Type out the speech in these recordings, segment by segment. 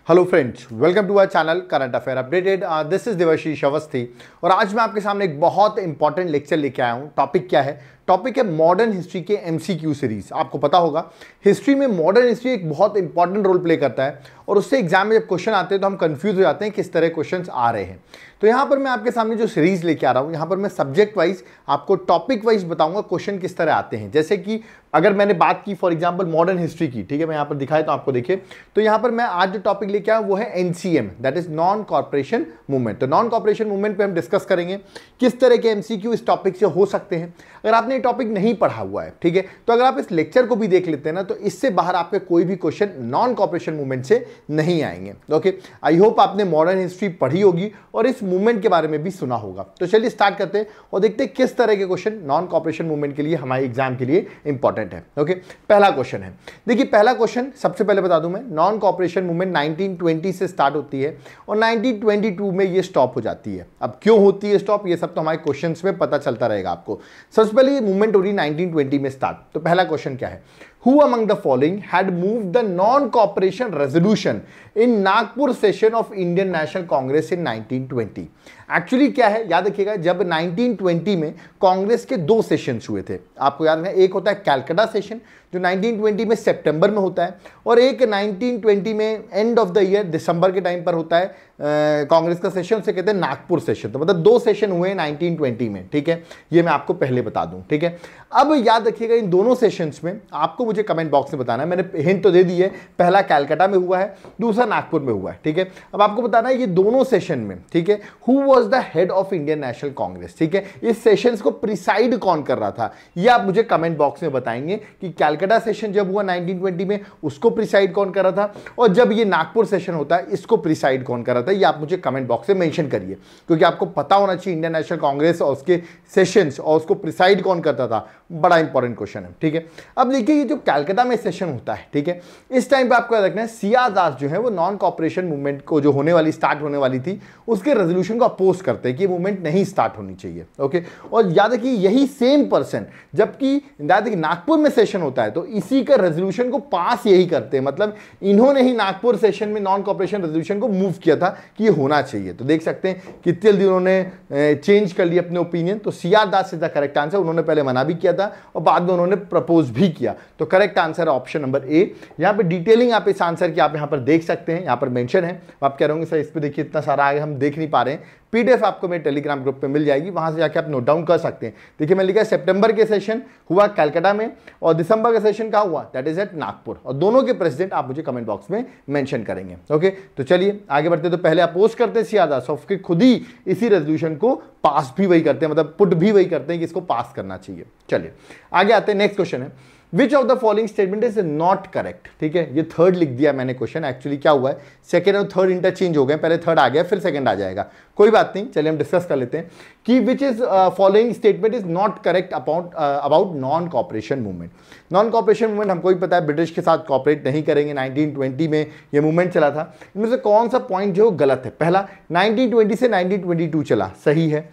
Hello friends, welcome to our channel current affair updated. This is Devashish Awasthi और आज मैं आपके सामने एक बहुत इंपॉर्टेंट लेक्चर लेके आया हूं। टॉपिक क्या है? टॉपिक है मॉडर्न हिस्ट्री के एमसीक्यू सीरीज। आपको पता होगा हिस्ट्री में मॉडर्न हिस्ट्री एक बहुत इंपॉर्टेंट रोल प्ले करता है और उससे एग्जाम में जब क्वेश्चन आते हैं तो हम कंफ्यूज हो जाते हैं किस तरह क्वेश्चन आ रहे हैं। तो यहाँ पर मैं आपके सामने जो सीरीज लेके आ रहा हूँ, यहाँ पर मैं सब्जेक्ट वाइज आपको टॉपिक वाइज बताऊंगा क्वेश्चन किस तरह आते हैं। जैसे कि अगर मैंने बात की फॉर एग्जांपल मॉडर्न हिस्ट्री की, ठीक है, मैं यहाँ पर दिखाया तो आपको देखिए, तो यहाँ पर मैं आज जो टॉपिक लेके आया वो है NCM, that is non corporation movement. तो नॉन कॉर्पोरेशन मूवमेंट पे हम डिस्कस करेंगे किस तरह के एमसीक्यू इस टॉपिक से हो सकते हैं। अगर आपने ये टॉपिक नहीं पढ़ा हुआ है, ठीक है, तो अगर आप इस लेक्चर को भी देख लेते हैं ना, तो इससे बाहर आपके कोई भी क्वेश्चन नॉन कॉर्पोरेशन मूवमेंट से नहीं आएंगे। ओके, आई होप आपने मॉडर्न हिस्ट्री पढ़ी होगी और इस मूवमेंट के बारे में भी सुना होगा। तो चलिए स्टार्ट करते हैं और देखते हैं किस तरह के क्वेश्चन नॉन कॉर्पोरेशन मूवमेंट के लिए हमारे एग्जाम के लिए इंपॉर्टेंट है। ओके, पहला क्वेश्चन है, देखिए पहला क्वेश्चन सबसे पहले बता दूं मैं, नॉन कॉर्पोरेशन मूवमेंट 1920 से स्टार्ट होती है और 1922 में ये स्टॉप हो जाती है। अब क्यों होती है स्टॉप, ये सब तो हमारे क्वेश्चंस में पता चलता रहेगा आपको। सबसे पहले ये मूवमेंट हो रही 1920 में स्टार्ट। तो पहला क्वेश्चन क्या है? Who among the following had moved the non-cooperation resolution in Nagpur session of Indian National Congress in 1920? Actually क्या है, याद रखिएगा, जब 1920 में कांग्रेस के दो सेशंस हुए थे, आपको याद है, एक होता है कैलकाटा सेशन जो 1920 में सितंबर में होता है और एक 1920 में एंड ऑफ द ईयर दिसंबर के टाइम पर होता है कांग्रेस का सेशन, उसे कहते हैं नागपुर सेशन। तो मतलब दो सेशन हुए 1920 में, ठीक है, ये मैं आपको पहले बता दूं, ठीक है। अब याद रखिएगा इन दोनों सेशंस में आपको मुझे कमेंट बॉक्स में बताना है, मैंने हिंट तो दे दी है, पहला कैलकाटा में हुआ है, दूसरा नागपुर में हुआ है, ठीक है। अब आपको बताना है ये दोनों सेशन में, ठीक है, who was the head of Indian national Congress, ठीक है, इस सेशंस को प्रिसाइड कौन कर रहा था, ये आप मुझे कमेंट बॉक्स में बताएंगे कि कैलकाटा सेशन जब हुआ 1920 में उसको प्रिसाइड कौन कर रहा था और जब ये नागपुर सेशन होता है इसको प्रिसाइड कौन कर रहा था, ये आप मुझे कमेंट बॉक्स में मेंशन करिए, क्योंकि आपको पता होना चाहिए इंडियन नेशनल कांग्रेस और उसके सेशंस और उसको प्रिसाइड कौन करता था। बड़ा इंपॉर्टेंट क्वेश्चन है, ठीक है। अब देखिए ये जो कैलकाटा में सेशन होता है, ठीक है, इस टाइम पे आपको याद रखना है सीआर दास जो है वो नॉन कॉर्पोरेशन मूवमेंट को जो होने वाली स्टार्ट होने वाली थी उसके रेजोल्यूशन को अपोज करते हैं कि ये मूवमेंट नहीं स्टार्ट होनी चाहिए। ओके, और याद रखिए यही सेम पर्सन जबकि याद रखिए नागपुर में सेशन होता है तो इसी का रेजोल्यूशन को पास यही करते हैं, मतलब इन्होंने ही नागपुर सेशन में नॉन कॉर्पोरेशन रेजोल्यूशन को मूव किया था कि ये होना चाहिए। तो देख सकते हैं कितनी जल्दी उन्होंने चेंज कर लिया अपने ओपिनियन। तो CR Das is the correct answer, उन्होंने पहले मना भी किया था और बाद में उन्होंने प्रपोज भी किया। तो करेक्ट आंसर है ऑप्शन नंबर ए। यहाँ पे डिटेलिंग आप इस आंसर की आप यहाँ पर देख सकते हैं, यहाँ पर मेंशन है। आप कह रहे होंगे सर इस पे देखिए इतना सारा आगे हम देख नहीं पा रहे हैं, पीडीएफ आपको मेरे टेलीग्राम ग्रुप पे मिल जाएगी, वहां से जाके आप नोट डाउन कर सकते हैं। देखिए मैं लिखा है सितंबर के सेशन हुआ कैलकाटा में और दिसंबर का सेशन कहाँ हुआ, दैट इज एट नागपुर, और दोनों के प्रेसिडेंट आप मुझे कमेंट बॉक्स में मेंशन करेंगे। ओके, तो चलिए आगे बढ़ते। तो पहले अपोज करते हैं सीआर दास और फिर खुद ही इसी रेजोल्यूशन को पास भी वही करते हैं, मतलब पुट भी वही करते हैं कि इसको पास करना चाहिए। चलिए आगे आते हैं, नेक्स्ट क्वेश्चन है विच of the following statement is not correct, ठीक है, ये थर्ड लिख दिया मैंने क्वेश्चन, एक्चुअली क्या हुआ है सेकंड और थर्ड इंटरचेंज हो गए, पहले थर्ड आ गया फिर सेकंड आ जाएगा, कोई बात नहीं, चलिए हम डिस्कस कर लेते हैं कि which is following statement is not correct about non corporation movement. Non corporation movement हमको ही पता है ब्रिटिश के साथ कॉर्पोरेट नहीं करेंगे, 1920 में ये मूवमेंट चला था। इनमें से कौन सा पॉइंट जो गलत है? पहला 1920 से 1922 चला, सही है।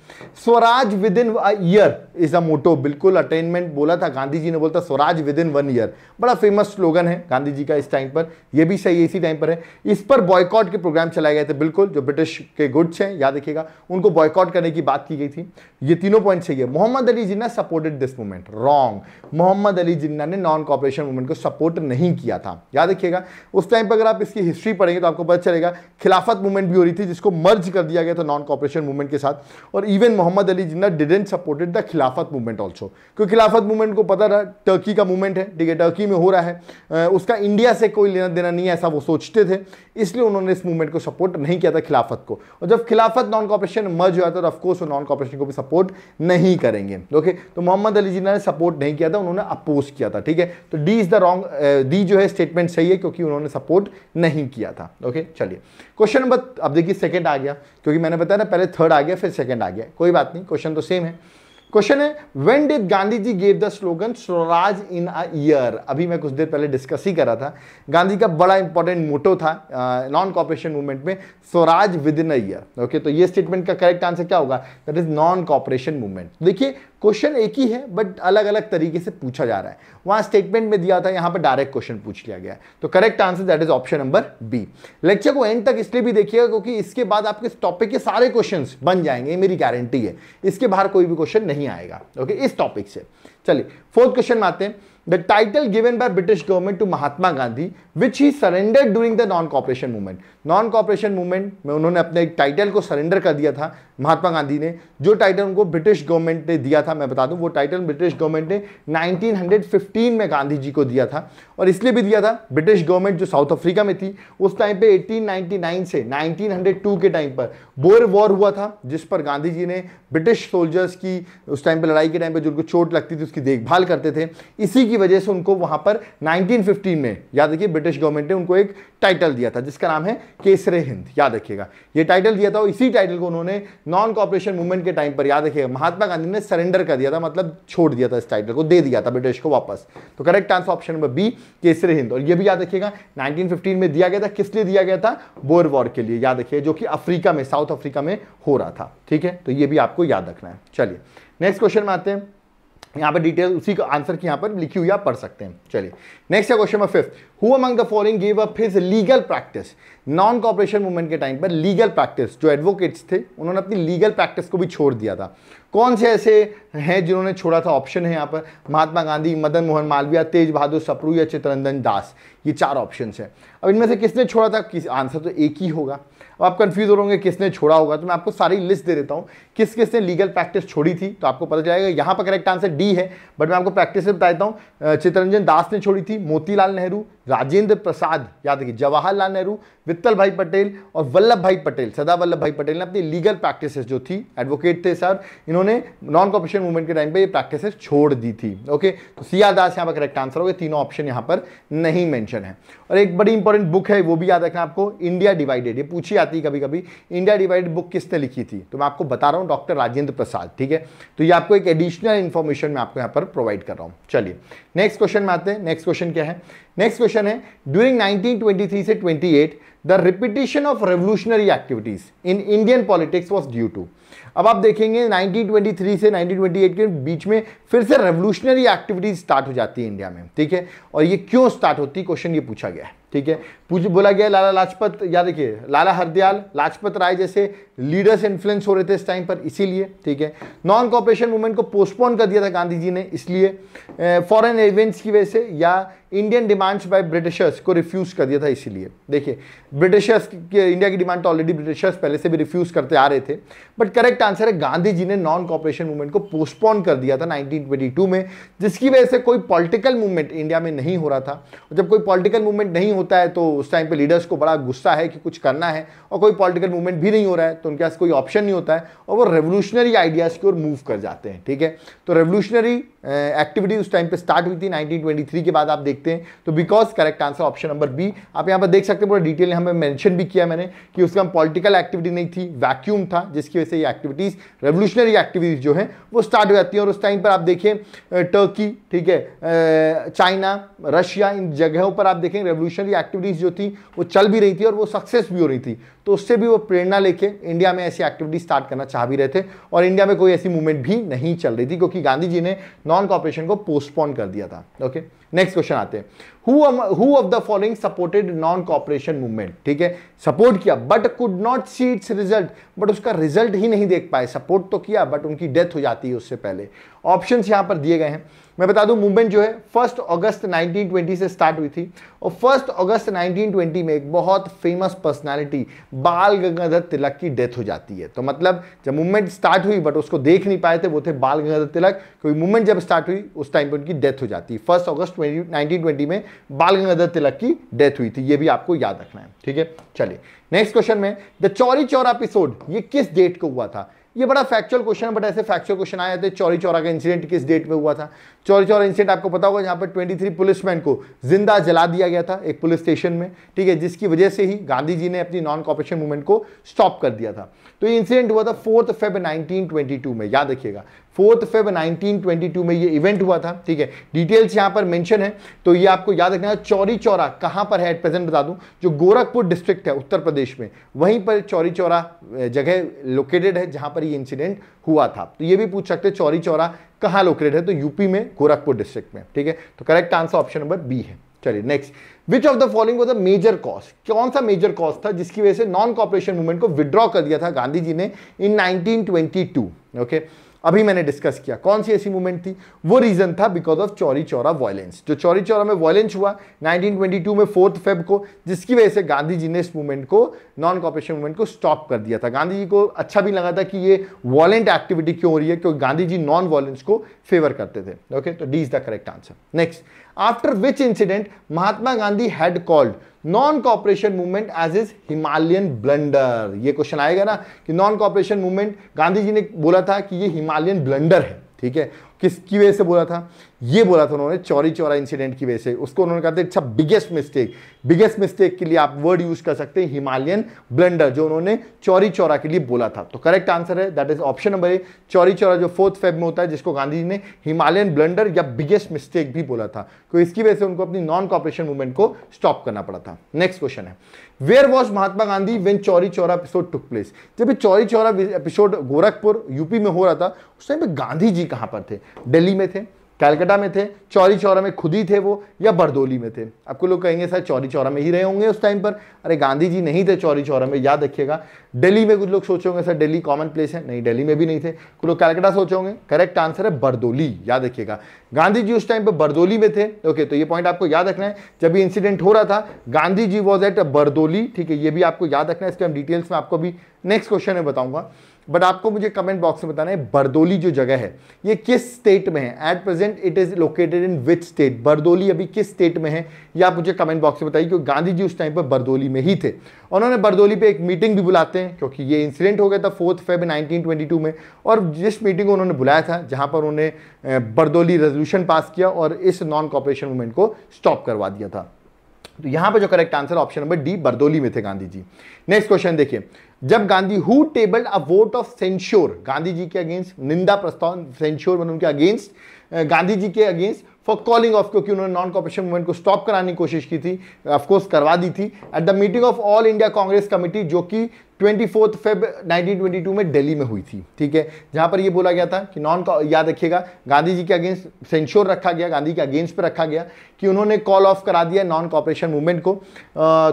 Swaraj with in a year is a मोटो, बिल्कुल अटेनमेंट बोला था गांधी जी ने, बोलता स्वराज विद इन 1 ईयर, बड़ा फेमस स्लोगन है गांधी जी का इस टाइम पर, ये भी सही है, इसी टाइम पर है। इस पर बॉयकॉट के प्रोग्राम चलाए गए थे, बिल्कुल, जो ब्रिटिश के गुड्स हैं याद रखिएगा उनको बॉयकॉट करने की बात की गई थी। ये तीनों पॉइंट सही है। मोहम्मद अली जिन्ना supported this movement, wrong, Mohammad Ali जिन्ना ने नॉन कॉर्पोरेशन मूवमेंट को सपोर्ट नहीं किया था, याद रखिएगा। उस टाइम पर अगर आप इसकी हिस्ट्री पढ़ेंगे तो आपको पता चलेगा खिलाफत मूवमेंट भी हो रही थी जिसको मर्ज कर दिया गया था नॉन कॉर्पोरेशन मूवमेंट के साथ, और even Mohammad Ali Jinnah didn't supported the Khilafat movement also, क्योंकि खिलाफत मूवमेंट को पता रहा टर्की का मूवमेंट है, ठीक है, टर्की में हो रहा है, उसका इंडिया से कोई लेना देना नहीं है ऐसा वो सोचते थे, इसलिए उन्होंने इस मूवमेंट को सपोर्ट नहीं किया था खिलाफत को। और जब खिलाफत नॉन कॉर्पोरेशन मर्ज हुआ था तो ऑफकोर्स वो नॉन कॉर्पोरेशन को भी सपोर्ट नहीं करेंगे। ओके, तो मोहम्मद अली जिन्ना ने सपोर्ट नहीं किया था, उन्होंने अपोज किया था, ठीक है। तो D is the wrong, D जो है स्टेटमेंट सही है क्योंकि उन्होंने सपोर्ट नहीं किया था। ओके, चलिए क्वेश्चन नंबर, अब देखिए सेकंड आ गया, क्योंकि मैंने बताया ना पहले थर्ड आ गया फिर सेकंड आ गया, कोई बात नहीं, क्वेश्चन तो सेम है। क्वेश्चन है when did Gandhi ji give the slogan Swaraj in a year. अभी मैं कुछ देर पहले डिस्कस ही कर रहा था, गांधी का बड़ा इंपॉर्टेंट मोटो था नॉन कॉर्पोरेशन मूवमेंट में, Swaraj with in a year. Okay, तो ये स्टेटमेंट का करेक्ट आंसर क्या होगा? That is non corporation movement. देखिए क्वेश्चन एक ही है बट अलग अलग तरीके से पूछा जा रहा है। वहां स्टेटमेंट में दिया था, यहां पर डायरेक्ट क्वेश्चन पूछ लिया गया है। तो correct answer that is option number B. Lecture को एंड तक इसलिए भी देखिएगा क्योंकि इसके बाद आपके टॉपिक के सारे क्वेश्चंस बन जाएंगे, मेरी गारंटी है। इसके बाहर कोई भी क्वेश्चन नहीं आएगा ओके इस टॉपिक से। चलिए फोर्थ क्वेश्चन में आते हैं। The title given by British government to Mahatma Gandhi which he surrendered during the non-cooperation movement। non-cooperation movement में उन्होंने अपने एक टाइटल को सरेंडर कर दिया था महात्मा गांधी ने। जो टाइटल उनको ब्रिटिश गवर्नमेंट ने दिया था, मैं बता दूं, वो टाइटल ब्रिटिश गवर्नमेंट ने 1915 में गांधी जी को दिया था। और इसलिए भी दिया था, ब्रिटिश गवर्नमेंट जो साउथ अफ्रीका में थी उस टाइम पे 1899 से 1902 के टाइम पर बोअर वॉर हुआ था, जिस पर गांधी जी ने ब्रिटिश सोल्जर्स की उस टाइम पे लड़ाई के टाइम पे जो उनको चोट लगती थी उसकी देखभाल करते थे। इसी की वजह से उनको वहां पर 1915 में, याद रखिए, ब्रिटिश गवर्नमेंट ने उनको एक टाइटल दिया था जिसका नाम है केसरे हिंद। याद रखिएगा ये टाइटल दिया था और इसी टाइटल को उन्होंने नॉन कॉपरेशन मूवमेंट के टाइम पर, याद रखिएगा, महात्मा गांधी ने सरेंडर कर दिया था, मतलब छोड़ दिया था, इस टाइटल को दे दिया था ब्रिटिश को वापस। तो correct answer option number B Kesare Hind. और ये भी याद रखिएगा 1915 में दिया गया था, किस लिए दिया गया था? बोअर वॉर के लिए, याद रखिए, जो कि अफ्रीका में, साउथ अफ्रीका में हो रहा था। ठीक है, तो ये भी आपको याद रखना है। चलिए नेक्स्ट क्वेश्चन में आते हैं। यहाँ पर डिटेल उसी का आंसर की यहाँ पर लिखी हुई आप पढ़ सकते हैं। चलिए नेक्स्ट है question number 5। Who among the following give up his legal practice. Non cooperation movement के टाइम पर लीगल प्रैक्टिस, जो एडवोकेट्स थे उन्होंने अपनी लीगल प्रैक्टिस को भी छोड़ दिया था। कौन से ऐसे हैं जिन्होंने छोड़ा था? ऑप्शन है यहाँ पर महात्मा गांधी, मदन मोहन मालवीय, तेज बहादुर सप्रू या चित्तरंजन दास। ये 4 ऑप्शन है। अब इनमें से किसने छोड़ा था? आंसर तो एक ही होगा। अब आप कंफ्यूज हो होंगे किसने छोड़ा होगा, तो मैं आपको सारी लिस्ट दे देता हूँ किस किसने लीगल प्रैक्टिस छोड़ी थी, तो आपको पता चलेगा। यहाँ पर करेक्ट आंसर डी है, बट मैं आपको प्रैक्टिस से बता देता हूँ। चित्तरंजन दास ने छोड़ी थी, मोतीलाल नेहरू, राजेंद्र प्रसाद, याद रखिए, जवाहरलाल नेहरू, वित्तल भाई पटेल और वल्लभ भाई पटेल, सरदार वल्लभ भाई पटेल ने अपनी लीगल प्रैक्टिसेस जो थी, एडवोकेट थे सर, इन्होंने नॉन कॉपरेशन मूवमेंट के टाइम पे ये प्रैक्टिसेस छोड़ दी थी। ओके, तो सी आर दास यहाँ पर करेक्ट आंसर हो गया। तीनों ऑप्शन यहाँ पर नहीं मेंशन है। और एक बड़ी इंपॉर्टेंट बुक है, वो भी याद रखना आपको, इंडिया डिवाइडेड। ये पूछी आती है कभी कभी, इंडिया डिवाइडेड बुक किसने लिखी थी? तो मैं आपको बता रहा हूँ, डॉक्टर राजेंद्र प्रसाद। ठीक है, तो ये आपको एक एडिशनल इन्फॉर्मेशन मैं आपको यहाँ पर प्रोवाइड कर रहा हूँ। चलिए नेक्स्ट क्वेश्चन में आते हैं। नेक्स्ट क्वेश्चन क्या है? नेक्स्ट क्वेश्चन है, ड्यूरिंग 1923 से 28 the repetition of revolutionary activities in Indian politics was due to. अब आप देखेंगे 1923 से 1928 के बीच में फिर से रेवोल्यूशनरी एक्टिविटीज स्टार्ट हो जाती है इंडिया में। ठीक है, और ये क्यों स्टार्ट होती है, क्वेश्चन ये पूछा गया है। ठीक है, बोला गया लाला लाजपत, याद रखिए, लाला हरदयाल, लाजपत राय जैसे लीडर्स इन्फ्लुएंस हो रहे थे इस टाइम पर, इसीलिए। ठीक है, नॉन कॉपरेशन मूवमेंट को पोस्टपोन कर दिया था गांधी जी ने, इसलिए। फॉरेन इवेंट्स की वजह से, या इंडियन डिमांड्स बाय ब्रिटिशर्स को रिफ्यूज कर दिया था, इसीलिए। देखिए, ब्रिटिशर्स के इंडिया की डिमांड तो ऑलरेडी ब्रिटिशर्स पहले से भी रिफ्यूज करते आ रहे थे, बट करेक्ट आंसर है गांधी जी ने नॉन कॉपरेशन मूवमेंट को पोस्टपोन कर दिया था 1922 में, जिसकी वजह से कोई पॉलिटिकल मूवमेंट इंडिया में नहीं हो रहा था। और जब कोई पॉलिटिकल मूवमेंट नहीं होता है तो उस टाइम पे लीडर्स को बड़ा गुस्सा है कि कुछ करना है, और कोई पॉलिटिकल मूवमेंट भी नहीं हो रहा है तो उनके पास कोई ऑप्शन नहीं होता है, और वो रेवोल्यूशनरी आइडियाज की ओर मूव कर जाते हैं। ठीक है, तो रेवोल्यूशनरी एक्टिविटी उस टाइम पे स्टार्ट हुई थी 1923 के बाद, आप देखते हैं। तो because correct answer option number B. आप यहाँ पर देख सकते हैं, पूरा डिटेल यहाँ पे मेंशन भी किया मैंने कि उसका पॉलिटिकल एक्टिविटी नहीं थी, वैक्यूम था, जिसकी वजह से ये एक्टिविटीज, रेवोल्यूशनरी एक्टिविटीज जो है वो स्टार्ट हो जाती है। और उस टाइम पर आप देखिए टर्की, ठीक है, चाइना, रशिया, इन जगहों पर आप देखें रेवोल्यूशनरी एक्टिविटीज जो थी वो चल भी रही थी और वो सक्सेस भी हो रही थी। तो उससे भी वो प्रेरणा लेके इंडिया में ऐसी एक्टिविटी स्टार्ट करना चाह भी रहे थे, और इंडिया में कोई ऐसी मूवमेंट भी नहीं चल रही थी क्योंकि गांधी जी ने नॉन कॉपरेशन को पोस्टपोन कर दिया था। ओके, नेक्स्ट क्वेश्चन आते हैं। Who of the following supported non cooperation movement? ठीक है, सपोर्ट किया but could not see it's result, but उसका रिजल्ट ही नहीं देख पाए। सपोर्ट तो किया बट उनकी डेथ हो जाती है उससे पहले। ऑप्शंस यहां पर दिए गए हैं। मैं बता दूं, मूवमेंट जो है 1 अगस्त 1920 से स्टार्ट हुई थी, और 1 अगस्त 1920 में एक बहुत फेमस पर्सनालिटी बाल गंगाधर तिलक की डेथ हो जाती है। तो मतलब जब मूवमेंट स्टार्ट हुई बट उसको देख नहीं पाए थे, वो थे बाल गंगाधर तिलक, क्योंकि मूवमेंट जब स्टार्ट हुई उस टाइम पर उनकी डेथ हो जाती है। 1 अगस्त 1920 में बाल गंगाधर तिलक की डेथ हुई थी, ये भी आपको याद रखना है। ठीक है, चलिए नेक्स्ट क्वेश्चन में, द चौरी चौरा एपिसोड ये किस डेट को हुआ था? ये बड़ा फैक्चुअल क्वेश्चन है, बट ऐसे फैक्चुअल क्वेश्चन आए थे। चौरी चौरा का इंसिडेंट किस डेट में हुआ था? चौरी चौरा इंसिडेंट आपको पता होगा, जहां पर 23 पुलिसमैन को जिंदा जला दिया गया था एक पुलिस स्टेशन में। ठीक है, जिसकी वजह से ही गांधी जी ने अपनी नॉन कॉपरेशन मूवमेंट को स्टॉप कर दिया था। तो ये इंसिडेंट हुआ था 4 फरवरी 1922 में, याद रखिएगा 4 फेब 1922 में ये इवेंट हुआ था, ठीक है। डिटेल्स यहाँ पर मेंशन है, तो ये आपको याद रखना है। चौरी चौरा कहाँ पर है एट प्रेजेंट बता दूं, जो गोरखपुर डिस्ट्रिक्ट है उत्तर प्रदेश में, वहीं पर चौरी चौरा जगह लोकेटेड है जहां पर ये इंसिडेंट हुआ था। तो ये भी पूछ सकते हैं चौरी चौरा कहाँ लोकेटेड है, तो यूपी में गोरखपुर डिस्ट्रिक्ट में, ठीक है। तो correct answer option number B है। चलिए next, which of the following was the major cause, कौन सा मेजर कॉज था जिसकी वजह से नॉन कॉपरेशन मूवमेंट को विड्रॉ कर दिया था गांधी जी ने इन 1922, ओके। अभी मैंने डिस्कस किया कौन सी ऐसी मूवमेंट थी, वो रीजन था because of Chauri Chaura violence. जो चौरी चौरा में वायलेंस हुआ 1922 में 4 फेब को, जिसकी वजह से गांधी जी ने इस मूवमेंट को, नॉन कॉपरेशन मूवमेंट को स्टॉप कर दिया था। गांधी जी को अच्छा भी लगा था कि ये वायलेंट एक्टिविटी क्यों हो रही है, क्योंकि गांधी जी नॉन वायलेंस को फेवर करते थे, ओके। तो D is the correct answer. Next, after which incident Mahatma Gandhi had called non cooperation movement as is Himalayan blunder. ये क्वेश्चन आएगा ना कि non cooperation movement Gandhi ji ने बोला था कि ये हिमालयन ब्लंडर है, ठीक है। किसकी वजह से बोला था, ये बोला था उन्होंने चौरी चौरा इंसिडेंट की वजह से। उसको उन्होंने कहा था अच्छा बिगेस्ट मिस्टेक, बिगेस्ट मिस्टेक के लिए आप वर्ड यूज कर सकते हैं हिमालयन ब्लंडर, जो उन्होंने चौरी चौरा के लिए बोला था। तो करेक्ट आंसर है that is option number A, Chauri Chaura जो 4 फेब में होता है, जिसको गांधी जी ने हिमालयन ब्लंडर या बिगेस्ट मिस्टेक भी बोला था। तो इसकी वजह से उनको अपनी नॉन कॉपरेशन मूवमेंट को स्टॉप करना पड़ा था। नेक्स्ट क्वेश्चन है, where was Mahatma Gandhi when Chauri Chaura episode took place. जब ये चौरी चौरा एपिसोड गोरखपुर यूपी में हो रहा था, उस टाइम पे गांधी जी कहां पर थे, दिल्ली में थे, कलकत्ता में थे, चौरी चौरा में खुद ही थे वो, या बरदोली में थे। आपको लोग कहेंगे सर चौरी चौरा में ही रहे होंगे उस टाइम पर, अरे गांधी जी नहीं थे चौरी चौरा में, याद रखिएगा। दिल्ली में कुछ लोग सोचे होंगे सर दिल्ली कॉमन प्लेस है, नहीं दिल्ली में भी नहीं थे। कुछ लोग कलकत्ता सोचे होंगे, करेक्ट आंसर है बरदोली, याद रखिएगा। गांधी जी उस टाइम पर बरदोली में थे, ओके। तो ये पॉइंट आपको याद रखना है, जब ये इंसिडेंट हो रहा था गांधी जी वॉज एट बरदोली, ठीक है। ये भी आपको याद रखना है, इसके हम डिटेल्स में आपको भी नेक्स्ट क्वेश्चन में बताऊंगा। बट आपको मुझे कमेंट बॉक्स में बताना है बरदोली जो जगह है ये किस स्टेट में है, at present it is located in which state. Bardoli अभी किस स्टेट में है ये आप मुझे कमेंट बॉक्स में बताइए, क्योंकि गांधी जी उस टाइम पर बरदोली में ही थे। उन्होंने बरदोली पे एक मीटिंग भी बुलाते हैं, क्योंकि ये इंसिडेंट हो गया था 4 फेब 1922 में, और जिस मीटिंग को उन्होंने बुलाया था जहां पर उन्होंने बरदोली रेजोल्यूशन पास किया और इस नॉन कॉपरेशन मूवमेंट को स्टॉप करवा दिया था। तो यहां पे जो correct answer option number D, Bardoli में थे गांधी जी। नेक्स्ट क्वेश्चन देखिए, जब Gandhi who tabled a vote of censure, Gandhi ji के अगेंस्ट निंदा प्रस्ताव, सेंश्योर मतलब उनके अगेंस्ट, गांधी जी के अगेंस्ट फॉर कॉलिंग ऑफ, क्योंकि उन्होंने नॉन कॉपरेशन मूवमेंट को स्टॉप कराने की कोशिश की थी, ऑफकोर्स करवा दी थी, at the meeting of all India Congress committee, जो कि 24 फेब 1922 में दिल्ली में हुई थी, ठीक है। जहां पर ये बोला गया था कि याद रखिएगा गांधी जी के अगेंस्ट सेंश्योर रखा गया, गांधी के अगेंस्ट पे रखा गया कि उन्होंने कॉल ऑफ करा दिया नॉन कॉपरेशन मूवमेंट को।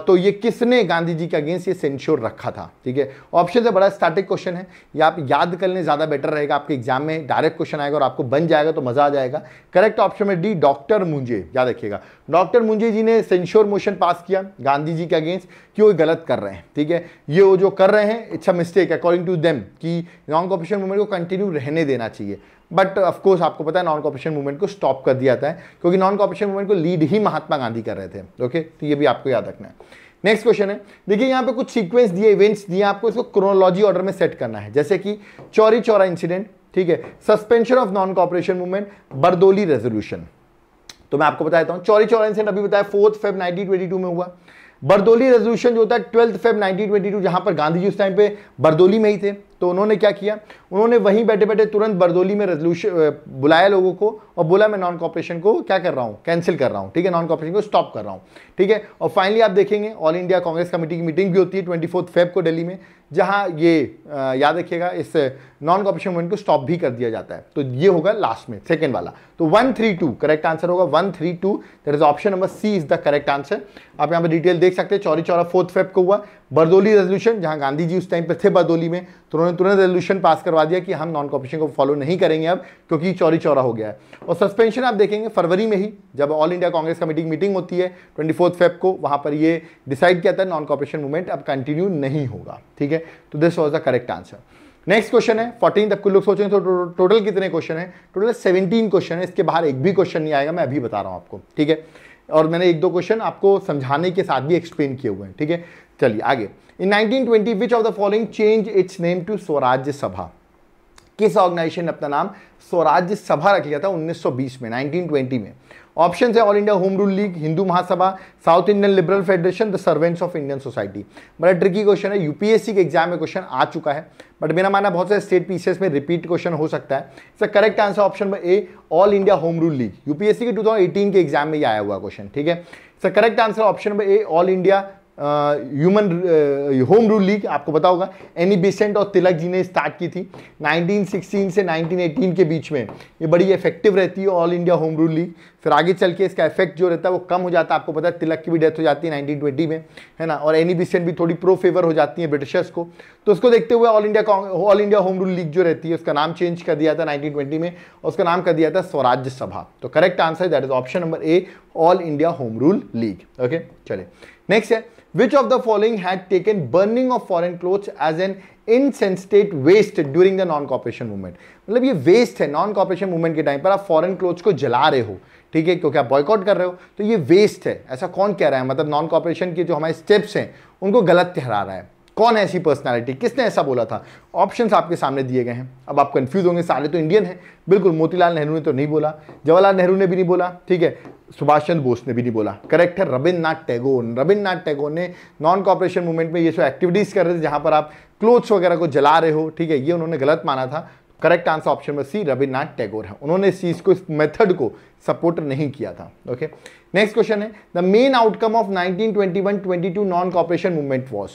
तो ये किसने गांधी जी के अगेंस्ट ये सेंश्योर रखा था, ठीक है। ऑप्शन से बड़ा स्टैटिक क्वेश्चन है, ये आप याद कर लें ज्यादा बेटर रहेगा, आपके एग्जाम में डायरेक्ट क्वेश्चन आएगा और आपको बन जाएगा तो मजा आ जाएगा। करेक्ट ऑप्शन में डी, डॉक्टर मुंजे, याद रखिएगा डॉक्टर मुंजे जी ने सेंश्योर मोशन पास किया गांधी जी के अगेंस्ट कि वो गलत कर रहे हैं, ठीक है। ये वो जो कर रहे हैं it's a mistake according to them, कि नॉन कॉपरेशन मूवमेंट को कंटिन्यू रहने देना चाहिए। बट ऑफकोर्स आपको पता है नॉन कॉपरेशन मूवमेंट को स्टॉप कर दिया जाता है, क्योंकि नॉन कॉपरेशन मूवमेंट को लीड ही महात्मा गांधी कर रहे थे, ओके। तो ये भी आपको याद रखना है। नेक्स्ट क्वेश्चन है, देखिए यहाँ पे कुछ सीक्वेंस दिए, इवेंट्स दिए, आपको इसको क्रोनोलॉजी ऑर्डर में सेट करना है, जैसे कि चौरी चौरा इंसिडेंट, ठीक है, suspension of non cooperation movement, Bardoli resolution. तो मैं आपको बताता हूं, चौरी चौरा इंसिडेंट अभी बताया 4 फेब 1922 में हुआ। बरदोली रेजोल्यूशन जो होता है 12 फेब 1922, जहां पर गांधी जी उस टाइम पे बरदोली में ही थे। तो उन्होंने क्या किया, उन्होंने वहीं बैठे बैठे तुरंत बरदोली में रेजोल्यूशन बुलाया लोगों को और बोला मैं नॉन कॉपरेशन को क्या कर रहा हूं, कैंसिल कर रहा हूं, ठीक है, नॉन कॉपरेशन को स्टॉप कर रहा हूं, ठीक है। और फाइनली आप देखेंगे ऑल इंडिया कांग्रेस कमेटी की मीटिंग भी होती है 24 फेब को दिल्ली में, जहां ये याद रखिएगा इस नॉन कॉपरेशन मूवमेंट को स्टॉप भी कर दिया जाता है। तो ये होगा लास्ट में सेकंड वाला, तो 132 करेक्ट आंसर होगा, 132, that is option number C is the correct answer. आप यहाँ पे डिटेल देख सकते हैं, चौरी चौरा 4 फेब को हुआ, बरदोली रेजोल्यूशन जहां गांधी जी उस टाइम पे थे बरदोली में, तो उन्होंने तुरंत रेजोल्यूशन पास करवा दिया कि हम नॉन कॉपरेशन को फॉलो नहीं करेंगे अब, क्योंकि चौरी चौरा हो गया है। और सस्पेंशन आप देखेंगे फरवरी में ही, जब ऑल इंडिया कांग्रेस कमेटी की मीटिंग होती है 24 फेब को, वहां पर ये डिसाइड किया था नॉन कॉपरेशन मूवमेंट अब कंटिन्यू नहीं होगा, ठीक है। तो this was the correct answer. Next question है 14 तक कुछ लोग सोचेंगे तो टोटल कितने क्वेश्चन है, टोटल 17 क्वेश्चन है, इसके बाहर एक भी क्वेश्चन नहीं आएगा, मैं अभी बता रहा हूं आपको, ठीक है। और मैंने एक दो क्वेश्चन आपको समझाने के साथ भी एक्सप्लेन किए हुए हैं, ठीक है। चलिए आगे, in 1920 which of the following change its name to Swarajya Sabha, किस ऑर्गेनाइजेशन ने अपना नाम स्वराज्य सभा रख लिया था 1920 में, 1920 में। ऑप्शन है all India home rule league, Hindu Mahasabha, south Indian liberal federation, the servants of Indian society. बड़ा ट्रिकी क्वेश्चन है, यूपीएससी के एग्जाम में क्वेश्चन आ चुका है, बट मेरा मानना बहुत सारे स्टेट पीसीएस में रिपीट क्वेश्चन हो सकता है। इसका correct answer option number A, all India home rule league. UPSC के 2018 के एग्जाम में ये आया हुआ क्वेश्चन, ठीक है। इसका correct answer option number A, all India human home rule league. आपको पता होगा एनी बेसेंट और तिलक जी ने स्टार्ट की थी 1916 से 1918 के बीच में। ये बड़ी इफेक्टिव रहती है all India home rule league. फिर आगे चल के इसका इफेक्ट जो रहता है वो कम हो जाता है। आपको पता है तिलक की भी डेथ हो जाती है 1920 में, है ना, और एनी बेसेंट भी थोड़ी प्रो फेवर हो जाती है ब्रिटिशर्स को। तो उसको देखते हुए all India home rule league जो रहती है उसका नाम चेंज कर दिया था 1920 में, और उसका नाम कर दिया था स्वराज्य सभा। तो correct answer that is option number A, all India home rule league. Okay, चलिए नेक्स्ट है, which of the following had taken burning of foreign clothes as an insensate waste during the non cooperation movement। मतलब ये waste है, non cooperation movement के time पर आप foreign clothes को जला रहे हो, ठीक है, क्योंकि आप बॉयकॉट कर रहे हो, तो ये वेस्ट है। ऐसा कौन कह रहा है? मतलब नॉन कॉपरेशन के जो हमारे स्टेप्स हैं उनको गलत ठहरा रहा है। कौन है ऐसी पर्सनालिटी, किसने ऐसा बोला था? ऑप्शंस आपके सामने दिए गए हैं। अब आप कंफ्यूज होंगे, सारे तो इंडियन हैं। बिल्कुल, मोतीलाल नेहरू ने तो नहीं बोला, जवाहरलाल नेहरू ने भी नहीं बोला, ठीक है, सुभाष चंद्र बोस ने भी नहीं बोला। करेक्ट है रविन्द्रनाथ टैगोर। रविन्द्रनाथ टैगोर ने नॉन कॉपरेशन मूवमेंट में ये जो एक्टिविटीज कर रहे थे जहां पर आप क्लोथ्स वगैरह को जला रहे हो, ठीक है, ये उन्होंने गलत माना था। करेक्ट आंसर ऑप्शन में सी, रविन्द्रनाथ टैगोर है। उन्होंने इस चीज को, इस मेथड को सपोर्ट नहीं किया था। ओके, नेक्स्ट क्वेश्चन है, the main outcome of 1921-22 non cooperation movement was.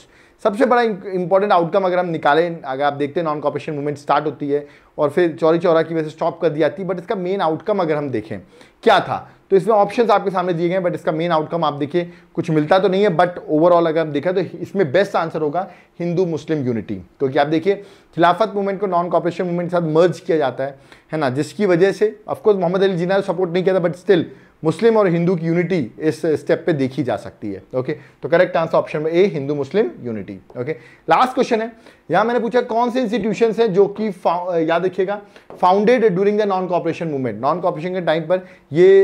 सबसे बड़ा इंपॉर्टेंट आउटकम अगर हम निकालें, अगर आप देखते हैं नॉन कॉपरेशन मूवमेंट स्टार्ट होती है और फिर चौरी चौरा की वजह से स्टॉप कर दी जाती है, बट इसका मेन आउटकम अगर हम देखें क्या था, तो इसमें ऑप्शंस आपके सामने दिए गए, बट इसका मेन आउटकम आप देखिए कुछ मिलता तो नहीं है, बट ओवरऑल अगर हम देखा तो इसमें बेस्ट आंसर होगा हिंदू मुस्लिम यूनिटी। क्योंकि आप देखिए खिलाफत मूवमेंट को नॉन कॉपरेशन मूवमेंट के साथ मर्ज किया जाता है ना, जिसकी वजह से ऑफकोर्स मोहम्मद अली जिन्ना सपोर्ट नहीं किया था, बट स्टिल मुस्लिम और हिंदू की यूनिटी इस स्टेप पे देखी जा सकती है। ओके, तो करेक्ट आंसर ऑप्शन में ए, Hindu Muslim unity. Okay, last question है, यहां मैंने पूछा कौन से इंस्टीट्यूशंस हैं जो कि याद रखिएगा founded during the non cooperation movement. Non cooperation के टाइम पर ये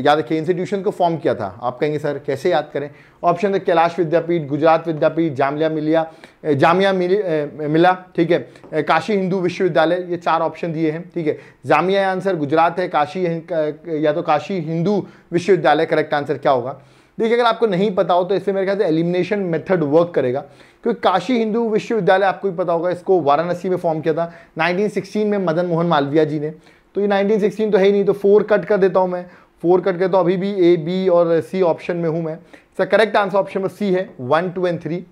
याद रखिए इंस्टीट्यूशन को फॉर्म किया था। आप कहेंगे सर कैसे याद करें? ऑप्शन है कैलाश विद्यापीठ, गुजरात विद्यापीठ, जामिया मिला, ठीक है, काशी हिंदू विश्वविद्यालय, ये 4 ऑप्शन दिए हैं, ठीक है। जामिया आंसर गुजरात है, काशी या तो काशी हिंदू विश्वविद्यालय करेक्ट आंसर क्या होगा? देखिए अगर आपको नहीं पता हो तो इससे मेरे ख्याल से एलिमिनेशन मेथड वर्क करेगा, क्योंकि काशी हिंदू विश्वविद्यालय आपको ही पता होगा, इसको वाराणसी में फॉर्म किया था 1916 में मदन मोहन मालवीय जी ने। तो ये 1916 तो है ही नहीं, तो 4 कट कर देता हूं मैं, 4 कट कर, तो अभी भी ए, बी और सी ऑप्शन में हूं मैं। इसका करेक्ट आंसर ऑप्शन में सी है, 1, 2 एंड 3।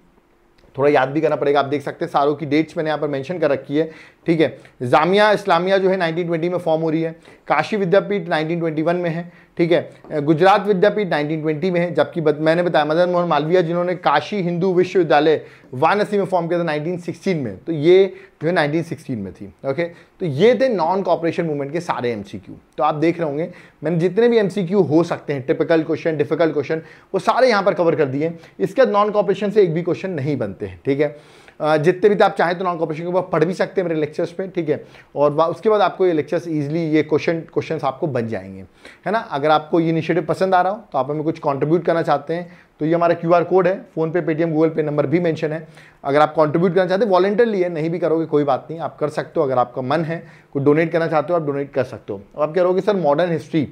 थोड़ा याद भी करना पड़ेगा, आप देख सकते हैं सारों की डेट्स मैंने यहाँ पर मेंशन कर रखी है, ठीक है। जामिया इस्लामिया जो है 1920 में फॉर्म हो रही है, काशी विद्यापीठ 1921 में है, ठीक है, गुजरात विद्यापीठ 1920 में है, जबकि मैंने बताया मदन मोहन मालवीय जिन्होंने काशी हिंदू विश्वविद्यालय वाराणसी में फॉर्म किया था 1916 में, तो ये जो है 1916 में थी। ओके, तो ये थे नॉन कॉपरेशन मूवमेंट के सारे एमसीक्यू। तो आप देख रहे होंगे मैंने जितने भी एमसीक्यू हो सकते हैं, टिपिकल क्वेश्चन, डिफिकल्ट क्वेश्चन, वो सारे यहाँ पर कवर कर दिए। इसके बाद नॉन कॉपरेशन से एक भी क्वेश्चन नहीं बनते हैं, ठीक है। जितने भी तो आप चाहें तो नॉन कॉपरेशन के ऊपर पढ़ भी सकते हैं मेरे लेक्चर्स पे, ठीक है, और उसके बाद आपको ये लेक्चर्स इजीली ये क्वेश्चंस आपको बन जाएंगे, है ना। अगर आपको ये इनिशिएटिव पसंद आ रहा हो तो आप हमें कुछ कंट्रीब्यूट करना चाहते हैं तो ये हमारा QR कोड है, फोन पे, पेटीएम, गूगल पे नंबर भी मेंशन है। अगर आप कंट्रीब्यूट करना चाहते हैं वॉलंटियरली है, नहीं भी करोगे कोई बात नहीं, आप कर सकते हो। अगर आपका मन है कुछ डोनेट करना चाहते हो आप डोनेट कर सकते हो। अब आप कह रहोगे सर मॉडर्न हिस्ट्री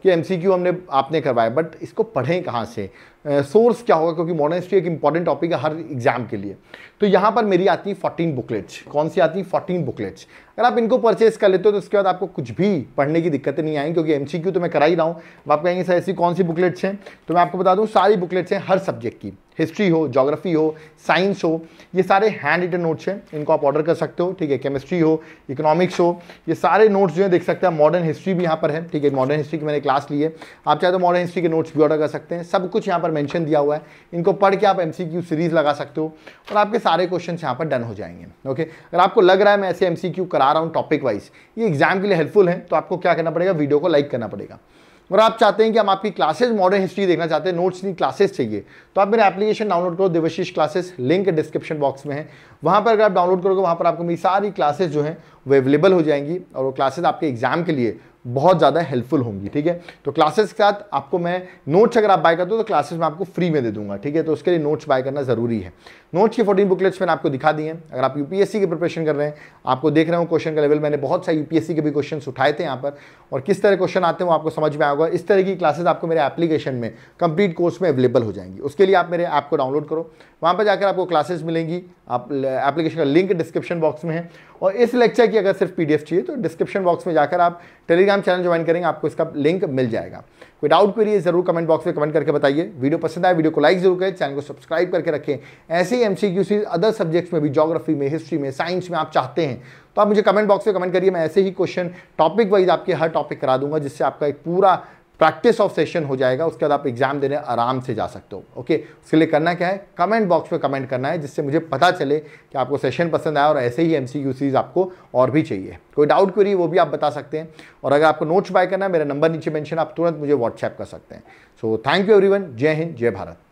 कि एमसीक्यू आपने करवाया, बट इसको पढ़ें कहाँ से, सोर्स क्या होगा, क्योंकि मॉडर्न हिस्ट्री एक इंपॉर्टेंट टॉपिक है हर एग्जाम के लिए। तो यहाँ पर मेरी आती है 14 बुकलेट्स। कौन सी आती है? 14 बुकलेट्स। अगर आप इनको परचेस कर लेते हो तो उसके बाद आपको कुछ भी पढ़ने की दिक्कतें नहीं आएंगी, क्योंकि एमसीक्यू तो मैं करा ही रहा हूँ। अब आप कहेंगे सर ऐसी कौन सी बुकलेट्स हैं, तो मैं आपको बता दूँ सारी बुकलेट्स हैं हर सब्जेक्ट की, हिस्ट्री हो, ज्योग्राफी हो, साइंस हो, ये सारे हैंड रिटन नोट्स हैं, इनको आप ऑर्डर कर सकते हो, ठीक है। केमिस्ट्री हो, इकोनॉमिक्स हो, ये सारे नोट्स जो है देख सकते हैं। मॉडर्न हिस्ट्री भी यहाँ पर है, ठीक है, मॉडर्न हिस्ट्री की मैंने क्लास ली है, आप चाहे तो मॉडर्न हिस्ट्री के नोट्स भी ऑर्डर कर सकते हैं। सब कुछ यहाँ पर मेंशन दिया हुआ है, इनको पढ़ के आप एमसीक्यू सीरीज लगा सकते हो और आपके सारे क्वेश्चन यहाँ पर डन हो जाएंगे। ओके, अगर आपको लग रहा है मैं ऐसे एमसीक्यू करा रहा हूँ टॉपिक वाइज, ये एग्जाम के लिए हेल्पफुल है, तो आपको क्या करना पड़ेगा, वीडियो को लाइक करना पड़ेगा। और आप चाहते हैं कि हम आपकी क्लासेस मॉडर्न हिस्ट्री देखना चाहते हैं, नोट्स नहीं क्लासेस चाहिए, तो आप मेरा एप्लीकेशन डाउनलोड करो, Devashish classes, link description box में है। वहाँ पर अगर आप डाउनलोड करोगे वहाँ पर आपको मेरी सारी क्लासेस जो हैं वो अवेलेबल हो जाएंगी और वो क्लासेस आपके एग्जाम के लिए बहुत ज़्यादा हेल्पफुल होंगी, ठीक है। तो क्लासेस के साथ आपको मैं नोट्स अगर आप बाय करते हो तो क्लासेस में आपको फ्री में दे दूंगा, ठीक है। तो उसके लिए नोट्स बाय करना जरूरी है। नोट्स की 14 बुकलेट्स मैंने आपको दिखा दी हैं। अगर आप यूपीएससी की प्रिपरेशन कर रहे हैं, आपको देख रहे हो क्वेश्चन का लेवल, मैंने बहुत सारे यूपीएससी के भी क्वेश्चन उठाए थे यहाँ पर, और किस तरह क्वेश्चन आते हैं वो आपको समझ में आएगा। इस तरह की क्लासेस आपको मेरे एप्लीकेशन में कंप्लीट कोर्स में अवेलेबल हो जाएंगी। उसके लिए आप मेरे ऐप को डाउनलोड करो, वहाँ पर जाकर आपको क्लासेस मिलेंगी। आप एप्लीकेशन का लिंक डिस्क्रिप्शन बॉक्स में है, और इस लेक्चर की अगर सिर्फ पीडीएफ चाहिए तो डिस्क्रिप्शन बॉक्स में जाकर आप टेलीग्राम चैनल ज्वाइन करेंगे, आपको इसका लिंक मिल जाएगा। कोई डाउट क्वेरी है जरूर कमेंट बॉक्स में कमेंट करके बताइए। वीडियो पसंद आए वीडियो को लाइक जरूर करें, चैनल को सब्सक्राइब करके रखें। ऐसे ही एमसीक्यू सीरीज अदर सब्जेक्ट्स में भी, ज्योग्राफी में, हिस्ट्री में, साइंस में आप चाहते हैं तो आप मुझे कमेंट बॉक्स में कमेंट करिए। मैं ऐसे ही क्वेश्चन टॉपिक वाइज आपके हर टॉपिक करा दूंगा, जिससे आपका एक पूरा प्रैक्टिस ऑफ सेशन हो जाएगा। उसके बाद आप एग्जाम देने आराम से जा सकते हो। ओके, उसके लिए करना क्या है, कमेंट बॉक्स में कमेंट करना है, जिससे मुझे पता चले कि आपको सेशन पसंद आया और ऐसे ही एमसीक्यू सीरीज आपको और भी चाहिए। कोई डाउट क्वेरी वो भी आप बता सकते हैं, और अगर आपको नोट्स बाय करना है, मेरा नंबर नीचे मेंशन, आप तुरंत मुझे व्हाट्सएप कर सकते हैं। So thank you everyone. जय हिंद, जय भारत।